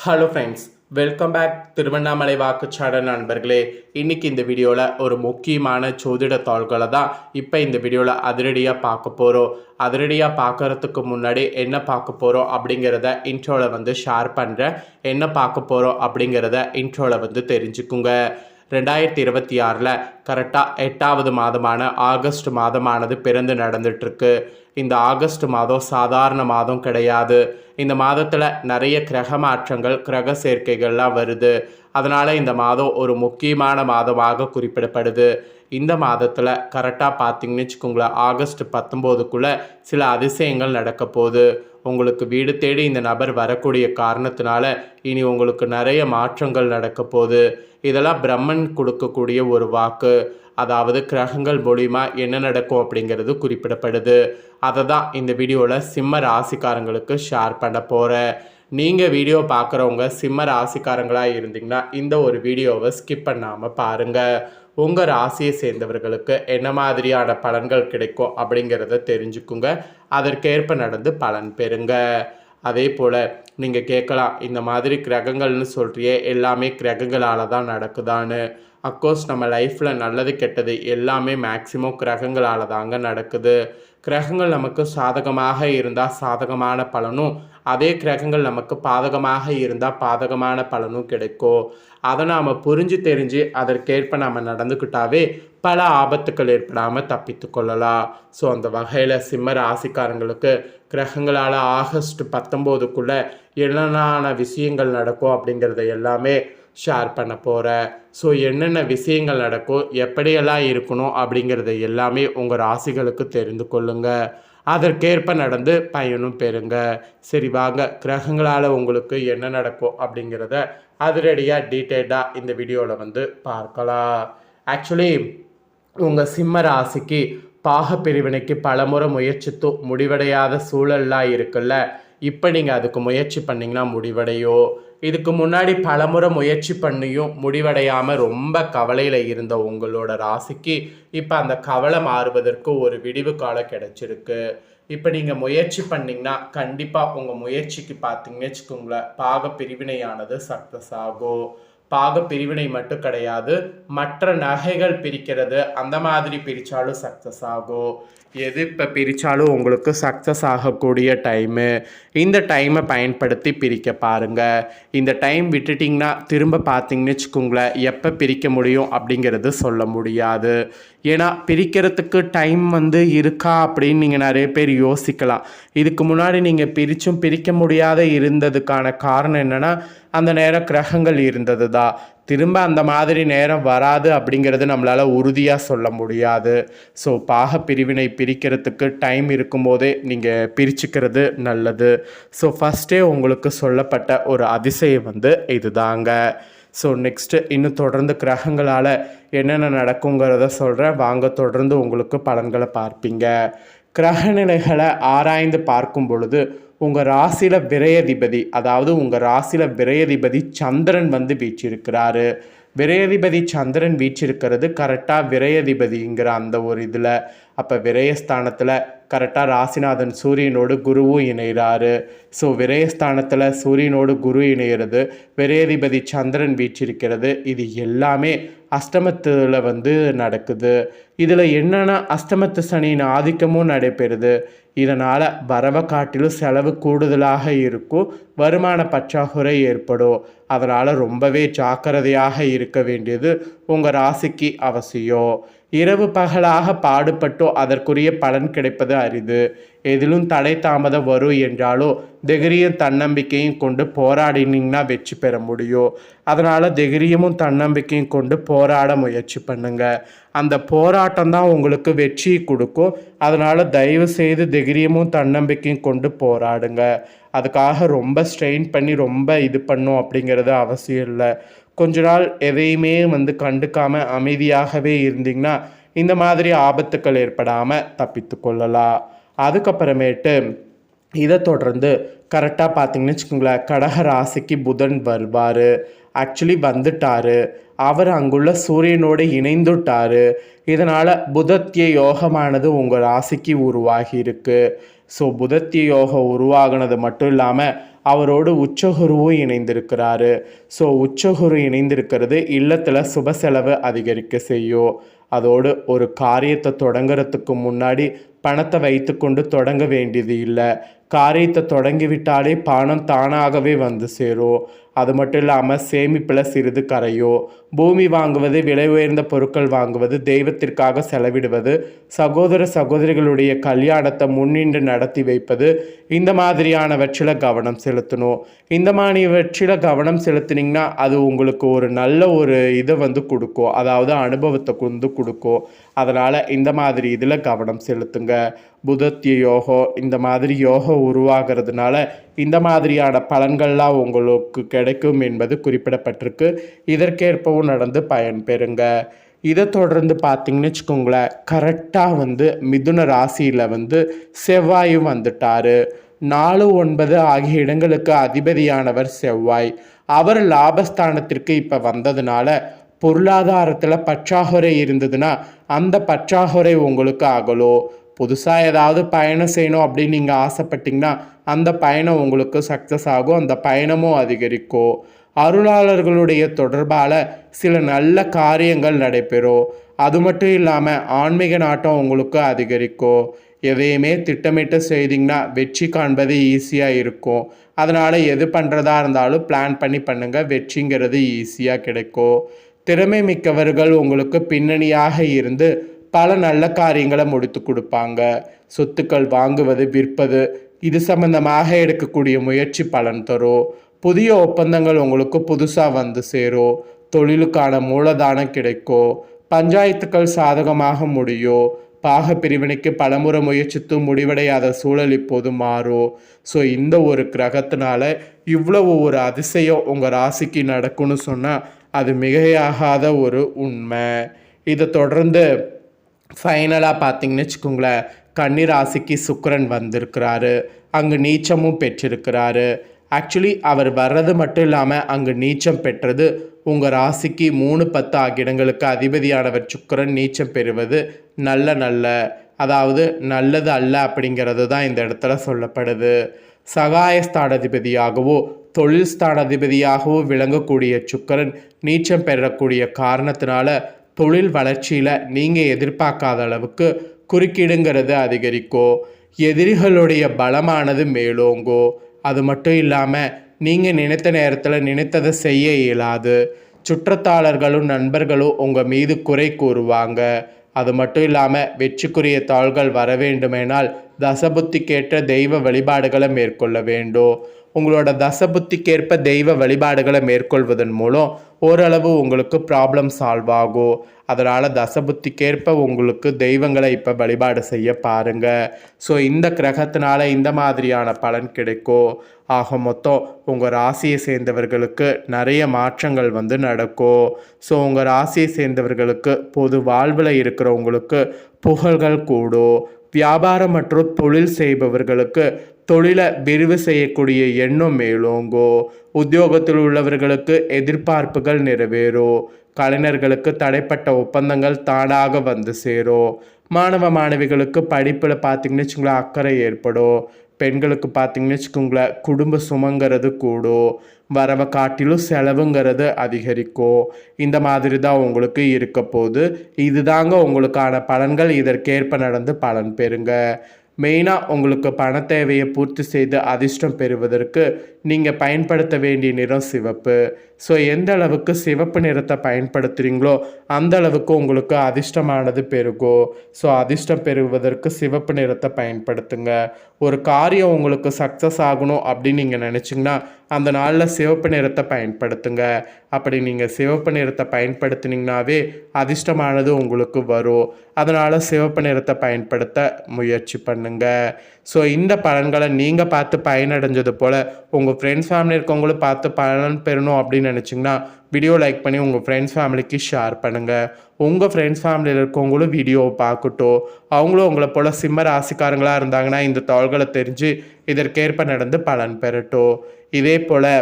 Hello friends, welcome back Tiruvannamalai வாக்குச்சாடல் நண்பர்களே. இன்றைக்கி இந்த வீடியோவில் ஒரு முக்கியமான ஜோதிட தாள்களை தான் இப்போ இந்த வீடியோவில் அதிரடியாக பார்க்க போகிறோம். அதிரடியாக பார்க்குறதுக்கு முன்னாடி என்ன பார்க்க போகிறோம் அப்படிங்கிறத இன்ட்ரோவில் ஷேர் பண்ணுறேன். என்ன பார்க்க போகிறோம் அப்படிங்கிறத இன்ட்ரோவில் தெரிஞ்சுக்குங்க. 2026 கரெக்டாக 8வது மாதமான ஆகஸ்ட் மாதமானது பிறந்து நடந்துட்டுருக்கு. இந்த ஆகஸ்ட் மாதம் சாதாரண மாதம் கிடையாது. இந்த மாதத்தில் நிறைய கிரக மாற்றங்கள், கிரக சேர்க்கைகள்லாம் வருது. அதனால் இந்த மாதம் ஒரு முக்கியமான மாதமாக குறிப்பிடப்படுது. இந்த மாதத்தில் கரெக்டாக பார்த்தீங்கன்னு வச்சுக்கோங்களேன், ஆகஸ்ட் 19க்குள்ளே சில அதிசயங்கள் நடக்க போகுது. உங்களுக்கு வீடு தேடி இந்த நபர் வரக்கூடிய காரணத்தினால இனி உங்களுக்கு நிறைய மாற்றங்கள் நடக்க போகுது. இதெல்லாம் பிரம்மன் கொடுக்கக்கூடிய ஒரு வாக்கு. அதாவது கிரகங்கள் மூலிமா என்ன நடக்கும் அப்படிங்கிறது குறிப்பிடப்படுது. அதை தான் இந்த வீடியோவில் சிம்ம ராசிக்காரங்களுக்கு ஷேர் பண்ண போகிறேன். நீங்கள் வீடியோ பார்க்குறவங்க சிம்ம ராசிக்காரங்களாக இருந்தீங்கன்னா இந்த ஒரு வீடியோவை ஸ்கிப் பண்ணாமல் பாருங்கள். உங்கள் ராசியை சேர்ந்தவர்களுக்கு என்ன மாதிரியான பலன்கள் கிடைக்கும் அப்படிங்கிறத தெரிஞ்சுக்குங்க. அதற்கேற்ப நடந்து பலன் பெறுங்க. அதே போல் நீங்கள் கேட்கலாம், இந்த மாதிரி கிரகங்கள்னு சொல்கிறியே, எல்லாமே கிரகங்களால் தான் நடக்குதான்னு. அஃப்கோர்ஸ் நம்ம லைஃப்பில் நல்லது கெட்டது எல்லாமே மேக்சிமம் கிரகங்களால் தாங்க நடக்குது. கிரகங்கள் நமக்கு சாதகமாக இருந்தால் சாதகமான பலனும், அதே கிரகங்கள் நமக்கு பாதகமாக இருந்தால் பாதகமான பலனும் கிடைக்கும். அதை நாம் புரிஞ்சு தெரிஞ்சு அதற்கேற்ப நம்ம நடந்துக்கிட்டாவே பல ஆபத்துக்கள் ஏற்படாமல் தப்பித்து கொள்ளலாம். ஸோ அந்த வகையில் சிம்ம ராசிக்காரங்களுக்கு கிரகங்களால் ஆகஸ்ட் 19க்குள்ளே என்னென்ன விஷயங்கள் நடக்கும் அப்படிங்கிறத எல்லாமே ஷேர் பண்ண போகிறேன். ஸோ என்னென்ன விஷயங்கள் நடக்கும், எப்படியெல்லாம் இருக்கணும் அப்படிங்கிறத எல்லாமே உங்கள் ராசிகளுக்கு தெரிந்து கொள்ளுங்கள். அதற்கேற்ப நடந்து பயனும் பெறுங்க. சரி வாங்க, கிரகங்களால் உங்களுக்கு என்ன நடக்கும் அப்படிங்கிறத அதிரடியாக டீட்டெயில்டாக இந்த வீடியோவில் பார்க்கலாம். ஆக்சுவலி உங்கள் சிம்ம ராசிக்கு பாக பிரிவினைக்கு பலமுறை முயற்சித்தும் முடிவடையாத சூழல்லாம் இருக்குல்ல, இப்போ நீங்கள் அதுக்கு முயற்சி பண்ணிங்கன்னா முடிவடையோ. இதுக்கு முன்னாடி பலமுறை முயற்சி பண்ணியும் முடிவடையாமல் ரொம்ப கவலையில் இருந்த உங்களோட ராசிக்கு இப்போ அந்த கவலை மாறுவதற்கு ஒரு விடிவு காலம் கிடச்சிருக்கு. இப்போ நீங்கள் முயற்சி பண்ணிங்கன்னா கண்டிப்பாக உங்கள் முயற்சிக்கு பார்த்தீங்கன்னு வச்சுக்கோங்களேன், பாக பிரிவினையானது சக்ஸஸ் ஆகும். பாக பிரிவினை மட்டும் கிடையாது, மற்ற நகைகள் பிரிக்கிறது அந்த மாதிரி பிரித்தாலும் சக்ஸஸ் ஆகும். எது இப்போ பிரித்தாலும் உங்களுக்கு சக்ஸஸ் ஆகக்கூடிய டைமு. இந்த டைமை பயன்படுத்தி பிரிக்க பாருங்கள். இந்த டைம் விட்டுட்டிங்கன்னா திரும்ப பார்த்தீங்கன்னு வச்சுக்கோங்களேன், எப்போ பிரிக்க முடியும் அப்படிங்கிறது சொல்ல முடியாது. ஏன்னா பிரிக்கிறதுக்கு டைம் இருக்கா அப்படின்னு நீங்கள் நிறைய பேர் யோசிக்கலாம். இதுக்கு முன்னாடி நீங்கள் பிரித்தும் பிரிக்க முடியாத இருந்ததுக்கான காரணம் என்னென்னா, அந்த நேரம் கிரகங்கள் இருந்தது தான். திரும்ப அந்த மாதிரி நேரம் வராது அப்படிங்கிறது நம்மளால் உறுதியாக சொல்ல முடியாது. ஸோ பாக பிரிவினை பிரிக்கிறதுக்கு டைம் இருக்கும்போதே நீங்கள் பிரிச்சுக்கிறது நல்லது. ஸோ ஃபஸ்ட்டே உங்களுக்கு சொல்லப்பட்ட ஒரு அதிசயம் இதுதாங்க. ஸோ நெக்ஸ்ட்டு இன்னும் தொடர்ந்து கிரகங்களால் என்னென்ன நடக்குங்கிறத சொல்கிறேன். வாங்க தொடர்ந்து உங்களுக்கு பலன்களை பார்ப்பீங்க. கிரகநிலைகளை ஆராய்ந்து பார்க்கும் பொழுது உங்கள் ராசியில் விரயதிபதி, அதாவது உங்கள் ராசியில் விரயதிபதி சந்திரன் வீற்றிருக்கிறாரு. விரயதிபதி சந்திரன் வீற்றிருக்கிறது கரெக்டாக விரயதிபதிங்கிற அந்த ஒரு இதில். அப்போ விரயஸ்தானத்தில் கரெக்டாக ராசிநாதன் சூரியனோடு குருவும் இணைகிறாரு. ஸோ விரயஸ்தானத்தில் சூரியனோடு குரு இணைகிறது, விரயதிபதி சந்திரன் வீற்றிருக்கிறது. இது எல்லாமே அஷ்டமத்தில் நடக்குது. இதில் என்னென்னா அஷ்டமத்து சனியின் ஆதிக்கமும் நடைபெறுது. இதனால் வரவை காட்டிலும் செலவு கூடுதலாக இருக்கும், வருமான பற்றாக்குறை ஏற்படும். அதனால் ரொம்பவே ஜாக்கிரதையாக இருக்க வேண்டியது உங்கள் ராசிக்கு அவசியம். இரவு பகலாக பாடுபட்டோ அதற்குரிய பலன் கிடைப்பது அரிது. எதிலும் தடை தாமதம் வரும் என்றாலும் தைரியம் தன்னம்பிக்கையும் கொண்டு போராடினீங்கன்னா வெற்றி பெற முடியும். அதனால் தைரியமும் தன்னம்பிக்கையும் கொண்டு போராட முயற்சி பண்ணுங்க. அந்த போராட்டம் தான் உங்களுக்கு வெற்றியை கொடுக்கும். அதனால் தயவு செய்து தைரியமும் தன்னம்பிக்கையும் கொண்டு போராடுங்க. அதுக்காக ரொம்ப ஸ்ட்ரெயின் பண்ணி ரொம்ப இது பண்ணும் அப்படிங்கிறது அவசியம் இல்லை. கொஞ்ச நாள் எதையுமே கண்டுக்காமல் அமைதியாகவே இருந்தீங்கன்னா இந்த மாதிரி ஆபத்துக்கள் ஏற்படாமல் தப்பித்து கொள்ளலாம். அதுக்கப்புறமேட்டு இதை தொடர்ந்து கரெக்டாக பார்த்தீங்கன்னு வச்சுக்கோங்களேன், கடக ராசிக்கு புதன் வருவார். ஆக்சுவலி வந்துட்டார். அவர் அங்குள்ள சூரியனோடு இணைந்துட்டார். இதனால் புதத்திய யோகமானது உங்கள் ராசிக்கு உருவாகி இருக்கு. ஸோ புதத்திய யோகம் உருவாகினது மட்டும் இல்லாமல் அவரோடு உச்சகுருவும் இணைந்திருக்கிறாரு. ஸோ உச்சகுரு இணைந்திருக்கிறது இல்லத்தில் சுப செலவு அதிகரிக்க செய்யும். அதோடு ஒரு காரியத்தை தொடங்குறதுக்கு முன்னாடி பணத்தை வைத்துக்கொண்டு தொடங்க வேண்டியது இல்லை. காரியத்தை தொடங்கிவிட்டாலே பணம் தானாகவே வந்து சேரும். அது மட்டும் இல்லாமல் சேமிப்பில் சிறிது கரையோ. பூமி வாங்குவது, விலை உயர்ந்த பொருட்கள் வாங்குவது, தெய்வத்திற்காக செலவிடுவது, சகோதர சகோதரிகளுடைய கல்யாணத்தை முன்னின்று நடத்தி வைப்பது, இந்த மாதிரியானவற்றில் கவனம் செலுத்தணும். இந்த மாதிரிவற்றில் கவனம் செலுத்தினீங்கன்னா அது உங்களுக்கு ஒரு நல்ல ஒரு இதை வந்து கொடுக்கும், அதாவது அனுபவத்தை கொண்டு கொடுக்கும். அதனால் இந்த மாதிரி இதில் கவனம் செலுத்துங்க. புதத்திய யோகம் இந்த மாதிரி யோகம் உருவாகிறதுனால இந்த மாதிரியான பலன்கள்லாம் உங்களுக்கு கிடைக்கும் என்பது குறிப்பிடப்பட்டிருக்கு. இதற்கேற்பவும் நடந்து பயன்பெறுங்க. இதை தொடர்ந்து பார்த்தீங்கன்னு வச்சுக்கோங்களேன், கரெக்டாக வந்து மிதுன ராசியில் வந்து செவ்வாயும் வந்துட்டார். 4, 9 ஆகிய இடங்களுக்கு அதிபதியானவர் செவ்வாய். அவர் லாபஸ்தானத்திற்கு இப்போ வந்ததுனால பொருளாதாரத்தில் பற்றாக்குறை இருந்ததுன்னா அந்த பற்றாக்குறை உங்களுக்கு அகலும். புதுசாக ஏதாவது பயணம் செய்யணும் அப்படின்னு நீங்கள் ஆசைப்பட்டீங்கன்னா அந்த பயணம் உங்களுக்கு சக்ஸஸ் ஆகும், அந்த பயணமும் அதிகரிக்கும். அருளாளர்களுடைய தொடர்பால் சில நல்ல காரியங்கள் நடைபெறும். அது மட்டும் இல்லாமல் ஆன்மீக நாட்டம் உங்களுக்கு அதிகரிக்கும். எதையுமே திட்டமிட்டு செய்திங்கன்னா வெற்றி காண்பது ஈஸியாக இருக்கும். அதனால் எது பண்ணுறதா இருந்தாலும் பிளான் பண்ணி பண்ணுங்கள், வெற்றிங்கிறது ஈஸியாக கிடைக்கும். திறமை மிக்கவர்கள் உங்களுக்கு பின்னணியாக இருந்து பல நல்ல காரியங்களை முடித்து கொடுப்பாங்க. சொத்துக்கள் வாங்குவது, விற்பது, இது சம்பந்தமாக எடுக்கக்கூடிய முயற்சி பலன் தரும். புதிய ஒப்பந்தங்கள் உங்களுக்கு புதுசாக வந்து சேரும். தொழிலுக்கான மூலதானம் கிடைக்கும். பஞ்சாயத்துக்கள் சாதகமாக முடியும். பாக பிரிவினைக்கு பலமுறை முயற்சித்து முடிவடையாத சூழல் இப்போது மாறும். ஸோ இந்த ஒரு கிரகத்தினால இவ்வளவு ஒரு அதிசயம் உங்கள் ராசிக்கு நடக்கும்னு சொன்னால் அது மிகையாகாத ஒரு உண்மை. இதை தொடர்ந்து ஃபைனலாக பார்த்தீங்கன்னு வச்சுக்கோங்களேன், கன்னி ராசிக்கு சுக்கிரன் வந்திருக்கிறாரு. அங்கே நீச்சமும் பெற்றிருக்கிறாரு. ஆக்சுவலி அவர் வர்றது மட்டும் இல்லாமல் அங்கே நீச்சம் பெற்றது உங்கள் ராசிக்கு 3, 10 ஆகிய இடங்களுக்கு அதிபதியானவர் சுக்கிரன் நீச்சம் பெறுவது நல்ல அதாவது நல்லது அல்ல அப்படிங்கிறது தான் இந்த இடத்துல சொல்லப்படுது. சகாயஸ்தானாதிபதியாகவோ தொழில் ஸ்தானாதிபதியாகவோ விளங்கக்கூடிய சுக்கிரன் நீச்சம் பெறக்கூடிய காரணத்தினால தொழில் வளர்ச்சியில் நீங்கள் எதிர்பார்க்காத அளவுக்கு குறுக்கீடுங்கிறது அதிகரிக்கும். எதிரிகளுடைய பலமானது மேலோங்கோ. அது மட்டும் இல்லாமல் நீங்கள் நினைத்த நேரத்தில் நினைத்ததை செய்ய இயலாது. சுற்றத்தாளர்களும் நண்பர்களும் உங்கள் மீது குறை கூறுவாங்க. அது மட்டும் இல்லாமல் வெற்றிக்குரிய தாள்கள் வர வேண்டுமெனால் தசபுத்திக்கேற்ற தெய்வ வழிபாடுகளை மேற்கொள்ள வேண்டும். உங்களோட தசபுத்திக்கேற்ப தெய்வ வழிபாடுகளை மேற்கொள்வதன் மூலம் ஓரளவு உங்களுக்கு ப்ராப்ளம் சால்வ் ஆகும். அதனால் தசபுத்திக்கேற்ப உங்களுக்கு தெய்வங்களை இப்போ வழிபாடு செய்ய பாருங்கள். ஸோ இந்த கிரகத்தினால இந்த மாதிரியான பலன் கிடைக்கும். ஆக மொத்தம் உங்கள் ராசியை சேர்ந்தவர்களுக்கு நிறைய மாற்றங்கள் வந்து நடக்கும். ஸோ உங்கள் ராசியை சேர்ந்தவர்களுக்கு பொது வாழ்வில் இருக்கிறவங்களுக்கு புகழ்கள் கூடும். வியாபாரம் மற்றும் தொழில் செய்பவர்களுக்கு தொழிலை விரிவு செய்யக்கூடிய எண்ணம் மேலோங்கோ. உத்தியோகத்தில் உள்ளவர்களுக்கு எதிர்பார்ப்புகள் நிறைவேறும். கலைஞர்களுக்கு தடைப்பட்ட ஒப்பந்தங்கள் தானாக வந்து சேரும். மாணவ மாணவிகளுக்கு படிப்பில் பார்த்திங்கன்னு வச்சுங்களேன் அக்கறை ஏற்படும். பெண்களுக்கு பார்த்திங்கன்னு வச்சுக்கோங்களேன் குடும்ப சுமங்கிறது கூடும். வரவை காட்டிலும் செலவுங்கிறது அதிகரிக்கும். இந்த மாதிரி தான் உங்களுக்கு இருக்க போகுது. இதுதாங்க உங்களுக்கான பலன்கள். இதற்கேற்ப நடந்து பலன் பெறுங்க. மெயினாக உங்களுக்கு பண தேவையை பூர்த்தி செய்து அதிர்ஷ்டம் பெறுவதற்கு நீங்கள் பயன்படுத்த வேண்டிய நிறம் சிவப்பு. ஸோ எந்த அளவுக்கு சிவப்பு நிறத்தை பயன்படுத்துகிறீங்களோ அந்த அளவுக்கு உங்களுக்கு அதிர்ஷ்டமானது பெருகும். ஸோ அதிர்ஷ்டம் பெறுவதற்கு சிவப்பு நிறத்தை பயன்படுத்துங்க. ஒரு காரியம் உங்களுக்கு சக்ஸஸ் ஆகணும் அப்படின்னு நீங்கள் நினச்சிங்கன்னா அந்த நாளில் சிவப்பு நிறத்தை பயன்படுத்துங்க. அப்படி நீங்கள் சிவப்பு நிறத்தை பயன்படுத்தினீங்கனாவே அதிர்ஷ்டமானது உங்களுக்கு வரும். அதனால் சிவப்பு நிறத்தை பயன்படுத்த முயற்சி பண்ணுங்க. ஸோ இந்த பலன்களை நீங்கள் பார்த்து பயனடைஞ்சது போல் உங்கள் ஃப்ரெண்ட்ஸ் ஃபேமிலி இருக்கவங்களும் பார்த்து பலன் பெறணும் அப்படின்னு நினச்சிங்கன்னா வீடியோ லைக் பண்ணி உங்கள் ஃப்ரெண்ட்ஸ் ஃபேமிலிக்கு ஷேர் பண்ணுங்கள். உங்கள் ஃப்ரெண்ட்ஸ் ஃபேமிலியில் இருக்கவங்களும் வீடியோவை பார்க்கட்டும். அவங்களும் உங்களை போல் சிம்ம ராசிக்காரங்களாக இருந்தாங்கன்னா இந்த தாள்களை தெரிஞ்சு இதற்கேற்ப நடந்து பலன் பெறட்டும். இதே போல்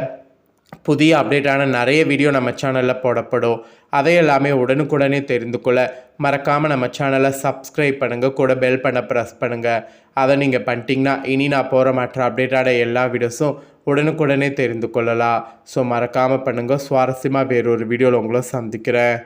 புதிய அப்டேட்டான நிறைய வீடியோ நம்ம சேனலில் போடப்படும். அதை எல்லாமே உடனுக்குடனே தெரிந்து கொள்ள மறக்காமல் நம்ம சேனலை சப்ஸ்கிரைப் பண்ணுங்கள், கூட பெல் பண்ண ப்ரெஸ் பண்ணுங்கள். அதை நீங்கள் பண்ணிட்டீங்கன்னா இனி நான் போகிற மற்ற அப்டேட்டான எல்லா வீடியோஸும் உடனுக்குடனே தெரிந்து கொள்ளலாம். ஸோ மறக்காமல் பண்ணுங்கள். சுவாரஸ்யமாக வேறொரு வீடியோவில் உங்களை சந்திக்கிறேன்.